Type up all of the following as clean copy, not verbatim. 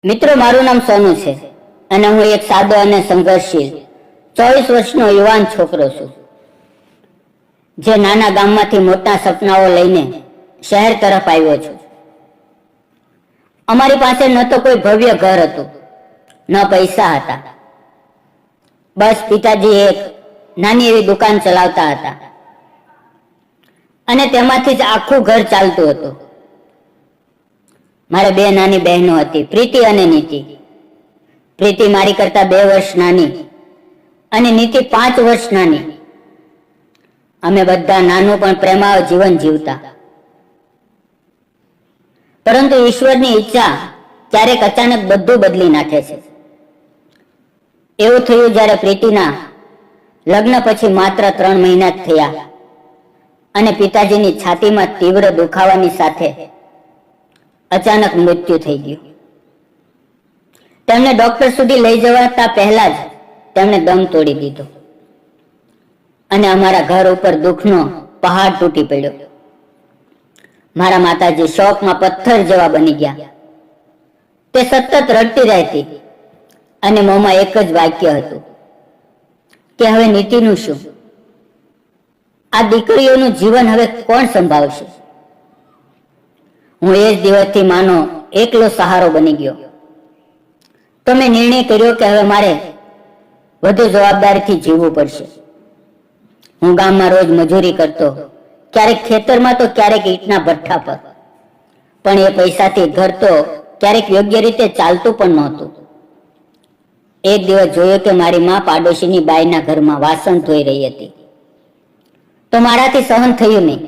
મિત્રો, મારું નામ સોનુ છે અને હું એક સાદો અને સંઘર્ષશીલ 24 વર્ષનો યુવાન છોકરો છું, જે નાના ગામમાંથી મોટા સપનાઓ લઈને શહેર તરફ આવ્યો છું. અમારી પાસે ન તો કોઈ ભવ્ય ઘર હતું, ન પૈસા હતા. બસ પિતાજી એક નાની એવી દુકાન ચલાવતા હતા અને તેમાંથી જ આખું ઘર ચાલતું હતું. મારે બે નાની બહેનો હતી, પ્રીતિ અને નીતિ. પ્રીતિ મારી કરતા 2 વર્ષ નાની અને નીતિ 5 વર્ષ નાની. અમે બધા નાનું પણ પ્રેમાળ જીવન જીવતા. પરંતુ ઈશ્વરની ઈચ્છા ક્યારેક અચાનક બધું બદલી નાખે છે. એવું થયું જ્યારે પ્રીતિના લગ્ન પછી માત્ર 3 મહિના જ થયા અને પિતાજીની છાતીમાં તીવ્ર દુખાવાની સાથે અચાનક મૃત્યુ થઈ ગયું. તેમને ડોક્ટર સુધી લઈ જવાતા પહેલા જ તેમણે દમ તોડી દીધો અને અમારા ઘર ઉપર દુઃખનો પહાડ તૂટી પડ્યો. મારા માતાજી શોકમાં પથ્થર જેવા બની ગયા. તે સતત રડતી રહેતી અને મોંમાં એક જ વાક્ય હતું કે હવે નીતિનું શું? આ દીકરીઓનું જીવન હવે કોણ સંભાળશે? હું એ જ દિવસથી માનો એકલો સહારો બની ગયો. તો મેં નિર્ણય કર્યો કે હવે મારે વધુ જવાબદારીથી જીવવું પડશે. હું ગામમાં રોજ મજૂરી કરતો, ક્યારેક ખેતરમાં તો ક્યારેક ઈંટના ભઠ્ઠા પર. પણ એ પૈસાથી ઘર તો ક્યારેક યોગ્ય રીતે ચાલતું પણ નહોતું. એક દિવસ જોયો કે મારી મા પાડોશીની બાઈના ઘરમાં વાસણ ધોઈ રહી હતી. તો મારાથી સહન થયું નહીં.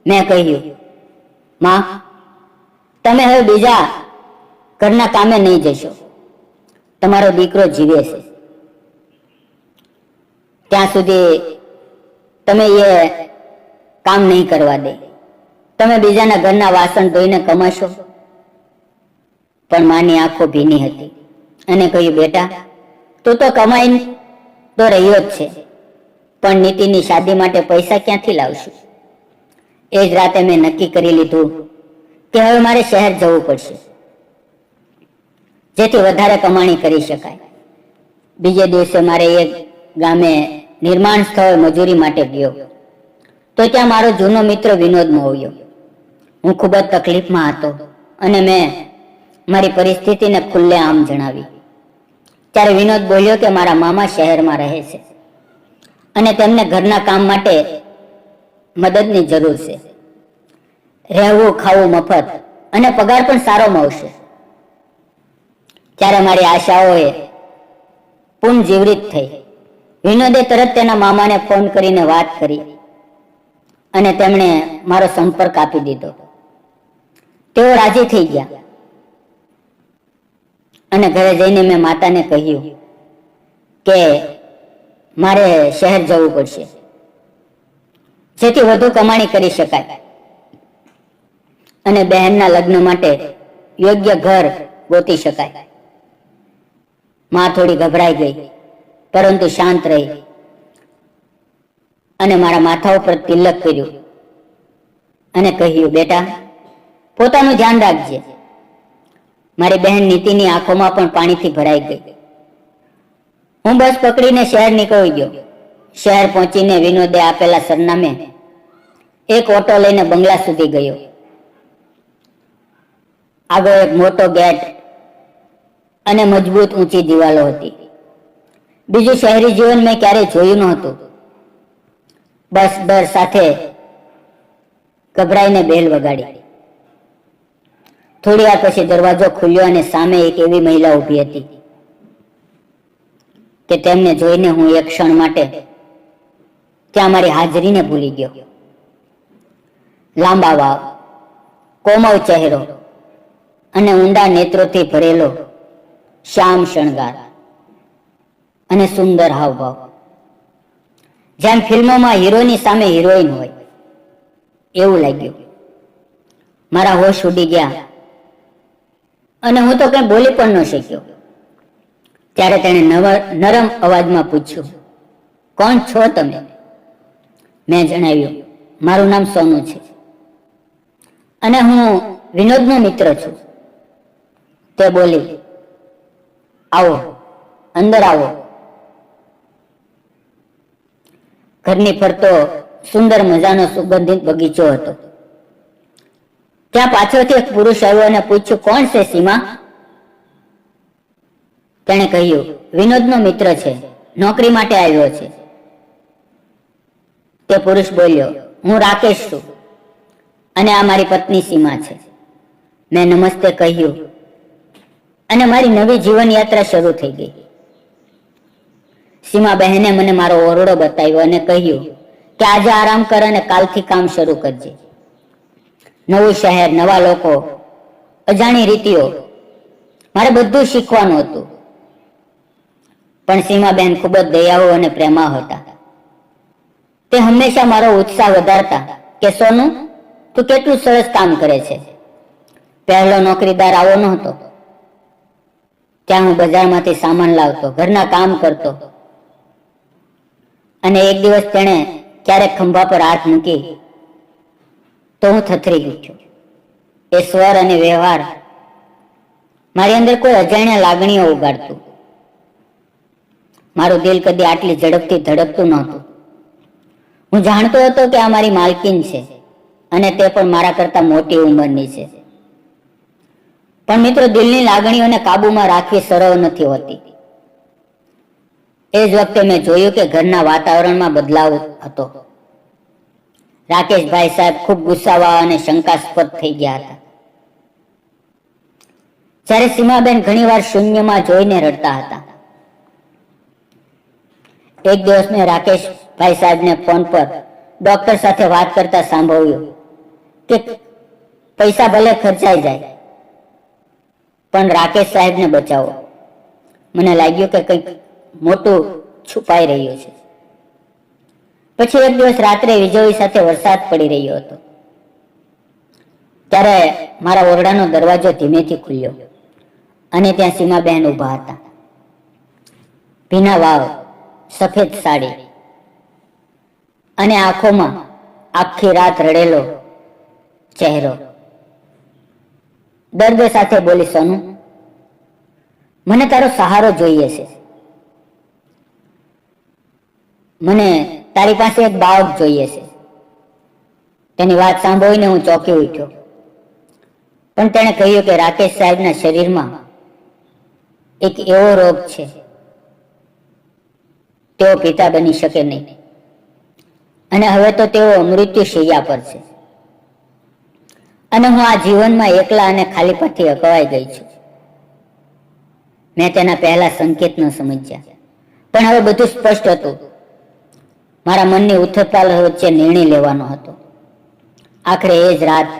મેં કહ્યું, માં, તમે હવે બીજા ઘરના કામે નહીં જશો. તમારો દીકરો જીવે છે ત્યાં સુધી તમે એ કામ નહીં કરવા દે. તમે બીજાના ઘરના વાસણ ધોઈને કમાશો. પણ માની આંખો ભીની હતી અને કહ્યું, બેટા, તું તો કમાઈ તો રહ્યો જ છે, પણ નીતિની શાદી માટે પૈસા ક્યાંથી લાવશું? એ જ રાતે મેં નક્કી કરી લીધું કે હવે મારે શહેર જવું પડશે, જેથી વધારે કમાણી કરી શકાય. બીજે દિવસે મારે એક ગામે નિર્માણ સ્થળે મજૂરી માટે ગયો તો ત્યાં મારો જૂનો મિત્ર વિનોદ મળ્યો. હું ખૂબ જ તકલીફમાં હતો અને મેં મારી પરિસ્થિતિને ખુલ્લેઆમ જણાવી. ત્યારે વિનોદ બોલ્યો કે મારા મામા શહેરમાં રહે છે અને તેમને ઘરના કામ માટે મદદની જરૂર છે. રહેવું ખાવું મફત અને પગાર પણ સારો મળશે. ત્યારે મારી આશાઓએ પુનઃજીવિત થઈ. વિનોદે તરત તેના મામાને ફોન કરીને વાત કરી અને તેમણે મારો સંપર્ક આપી દીધો. તેઓ રાજી થઈ ગયા અને ઘરે જઈને મેં માતાને કહ્યું કે મારે શહેર જવું પડશે, જેથી વધુ કમાણી કરી શકાય અને બહેનના લગ્ન માટે યોગ્ય ઘર ગોતી શકાય. માં થોડી ગભરાઈ ગઈ, પરંતુ શાંત રહી અને મારા માથા ઉપર તિલક કર્યું અને કહ્યું, બેટા, પોતાનું ધ્યાન રાખજે. મારી બહેન નીતિની આંખોમાં પણ પાણીથી ભરાઈ ગઈ. હું બસ પકડીને શહેર નીકળી ગયો. શહેર પહોંચીને વિનોદે આપેલા સરનામે એક ઓટો લઈને બંગલા સુધી ગયો. આગળ એક મોટો ગેટ અને મજબૂત ઊંચી દિવાલો હતી. બીજું શહેરી જીવન મેં ક્યારેય જોયું નહોતું. બસ ડર સાથે ગભરાઈને બેલ વગાડી. થોડી વાર પછી દરવાજો ખુલ્યો અને સામે એક એવી મહિલા ઊભી હતી કે તેમને જોઈને હું એક ક્ષણ માટે ત્યાં મારી હાજરીને ભૂલી ગયો. લાંબા વાળ, કોમળ ચહેરો અને ઊંડા નેત્રોથી ભરેલો શ્યામ શણગાર અને સુંદર હાવભાવ. જેમ ફિલ્મોમાં હીરોની સામે હિરોઈન હોય એવું લાગ્યું. મારા હોશ ઉડી ગયા અને હું તો કંઈ બોલી પણ ન શક્યો. ત્યારે તેણે નરમ અવાજમાં પૂછ્યું, કોણ છો તમે? મેં જણાવ્યું, મારું નામ સોનુ છે અને હું વિનોદનો મિત્ર છું. તે બોલી, આવો, અંદર આવો. ઘરની ફરતો સુંદર મજાનો સુગંધિત બગીચો હતો. ત્યાં પાછળથી એક પુરુષ આવ્યો અને પૂછ્યું, કોણ છે સીમા? તેણે કહ્યું, વિનોદનો મિત્ર છે, નોકરી માટે આવ્યો છે. તે પુરુષ બોલ્યો, હું રાકેશ છું અને આ મારી પત્ની સીમા છે. મેં નમસ્તે કહ્યું અને મારી નવી જીવન યાત્રા શરૂ થઈ ગઈ. સીમા બહેને મને મારો ઓરડો બતાવ્યો અને કહ્યું કે આજે આરામ કર અને કાલથી કામ શરૂ કરજે. નવું શહેર, નવા લોકો, અજાણી રીતિઓ, મારે બધું શીખવાનું હતું. પણ સીમાબેન ખૂબ જ દયાળુ અને પ્રેમાળ હતા. તે હંમેશા મારો ઉત્સાહ વધારતા કે સોનું, તું કેટલું સરસ કામ કરે છે. પહેલો નોકરીદાર આવો નહોતો. ત્યાં હું બજારમાંથી સામાન લાવતો, ઘરના કામ કરતો અને એક દિવસ તેણે ક્યારેક ખંભા પર હાથ મૂકી તો હું થથરી ઉઠ્યો. એ સ્વર અને વ્યવહાર મારી અંદર કોઈ અજાણ્યા લાગણીઓ ઉગાડતું. મારું દિલ કદી આટલી ઝડપથી ધડકતું નહોતું. હું જાણતો હતો કે આ મારી માલકીન છે અને તે પણ મારા કરતા મોટી ઉંમરની છે. પણ મિત્રો, દિલની લાગણીઓને કાબુમાં રાખવી સરળ નથી હોતી. એ જ વખતે મેં જોયું કે ઘરના વાતાવરણમાં બદલાવ હતો. રાકેશભાઈ સાહેબ ખૂબ ગુસ્સાવા અને શંકાસ્પદ થઈ ગયા હતા. જ્યારે સીમાબેન ઘણીવાર શૂન્યમાં જોઈને રડતા હતા. એક દિવસ મેં રાકેશભાઈ સાહેબને ફોન પર ડોક્ટર સાથે વાત કરતા સાંભળ્યું કે પૈસા ભલે ખર્ચાઈ જાય પણ રાકેશ સાહેબને બચાવો. મને લાગ્યું કે કંઈક મોટું છુપાઈ રહ્યું છે. પછી એક દિવસ રાત્રે વીજળી સાથે વરસાદ પડી રહ્યો હતો. ત્યારે મારા ઓરડાનો દરવાજો ધીમેથી ખુલ્યો અને ત્યાં સીમાબહેન ઊભા હતા. ભીના વાળ, સફેદ સાડી અને આંખોમાં આખી રાત રડેલો ચહેરો. દર્દ સાથે બોલી, સોનું, મને તારો સહારો જોઈએ છે. મને તારી પાસે એક બાળક જોઈએ છે. તેની વાત સાંભળીને હું ચોંકી ઉઠ્યો. પણ તેણે કહ્યું કે રાકેશ સાહેબના શરીરમાં એક એવો રોગ છે, તેઓ પિતા બની શકે નહીં અને હવે તો તેઓ મૃત્યુ શૈયા પર છે અને હું આ જીવનમાં એકલા અને ખાલીપણથી અકવાઈ ગઈ છું. મેં તેના પહેલા સંકેત ન સમજ્યા, પણ હવે બધું સ્પષ્ટ હતું. મારા મનની ઉથલપાથલ વચ્ચે નિર્ણય લેવાનો હતો. આખરે એ જ રાત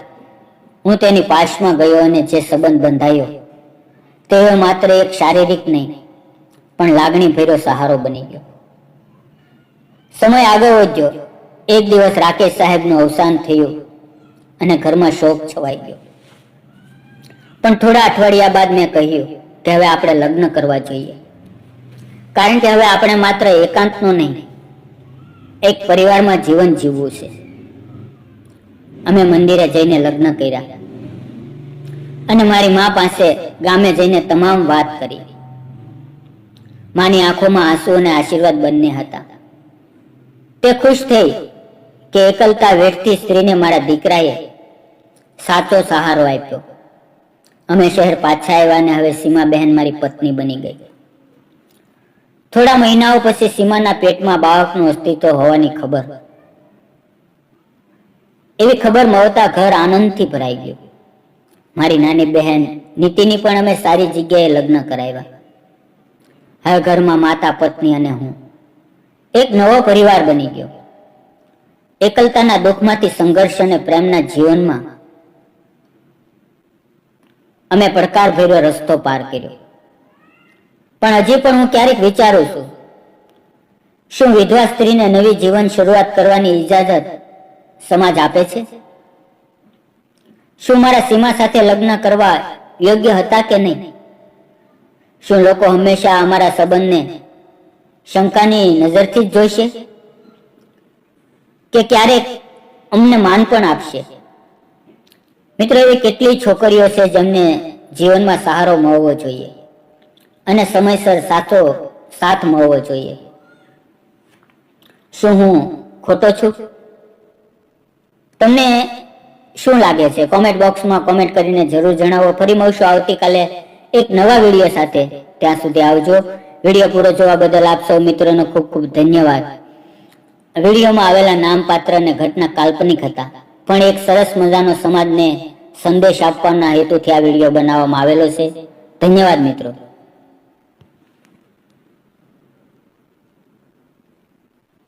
હું તેની પાસમાં ગયો અને જે સંબંધ બંધાયો તે માત્ર એક શારીરિક નહીં પણ લાગણી ભર્યો સહારો બની ગયો. સમય આગળ વધ્યો. એક દિવસ રાકેશ સાહેબનું અવસાન થયું અને ઘરમાં શોક છવાઈ ગયો. પણ થોડા અઠવાડિયા બાદ મેં કહ્યું કે હવે આપણે લગ્ન કરવા જોઈએ, કારણ કે હવે આપણે માત્ર એકાંતનું નહીં, એક પરિવારમાં જીવન જીવવું છે. અમે મંદિરે જઈને લગ્ન કર્યા અને મારી મા પાસે ગામે જઈને તમામ વાત કરી. માની આંખોમાં આંસુ અને આશીર્વાદ બંને હતા. તે ખુશ થઈ કે એકલતા વેઠતી સ્ત્રીને મારા દીકરાએ સાચો સહારો આપ્યો. અમે શહેર પાછા આવ્યા અને હવે સીમાબહેન મારી પત્ની બની ગઈ. થોડા મહિનાઓ પછી સીમાના પેટમાં બાળકનું અસ્તિત્વ હોવાની ખબર. એવી ખબર મળતા ઘર આનંદથી ભરાઈ ગયું. મારી નાની બહેન નીતિની પણ અમે સારી જગ્યાએ લગ્ન કરાવ્યા. હવે ઘરમાં માતા, પત્ની અને હું એક નવો પરિવાર બની ગયો. એકલતાના દુઃખમાંથી સંઘર્ષ અને પ્રેમના જીવનમાં અમે પડકારભર્યો રસ્તો પાર કર્યો. પણ હજી પણ હું ક્યારેક વિચારું છું, શું વિધવા સ્ત્રીને નવી જીવન શરૂઆત કરવાની ઇજાજત સમાજ આપે છે? શું મારા સીમા સાથે લગ્ન કરવા યોગ્ય હતા કે નહીં? શું લોકો હંમેશા અમારા સંબંધને શંકાની નજરથી જ જોઈશે કે ક્યારેક અમને માન પણ આપશે? મિત્રો, એવી કેટલી છોકરીઓ છે જેમને જીવનમાં સહારો મળવો જોઈએ. અને સમયસર સાથ મળવો જોઈએ. શું હું ખોટો છું? તમને શું લાગે છે? કોમેન્ટ બોક્સમાં કોમેન્ટ કરીને જરૂર જણાવો. ફરી મળશું આવતીકાલે એક નવા વિડીયો સાથે. ત્યાં સુધી આવજો. વિડીયો પૂરો જોવા બદલ આપ સૌ મિત્રોનો ખૂબ ખૂબ ધન્યવાદ. વિડીયોમાં આવેલા નામ, પાત્ર અને ઘટના કાલ્પનિક હતા, પણ એક સરસ મજાનો સમાજને સંદેશ આપવાના હેતુથી આ વિડીયો બનાવવામાં આવેલો છે. ધન્યવાદ મિત્રો.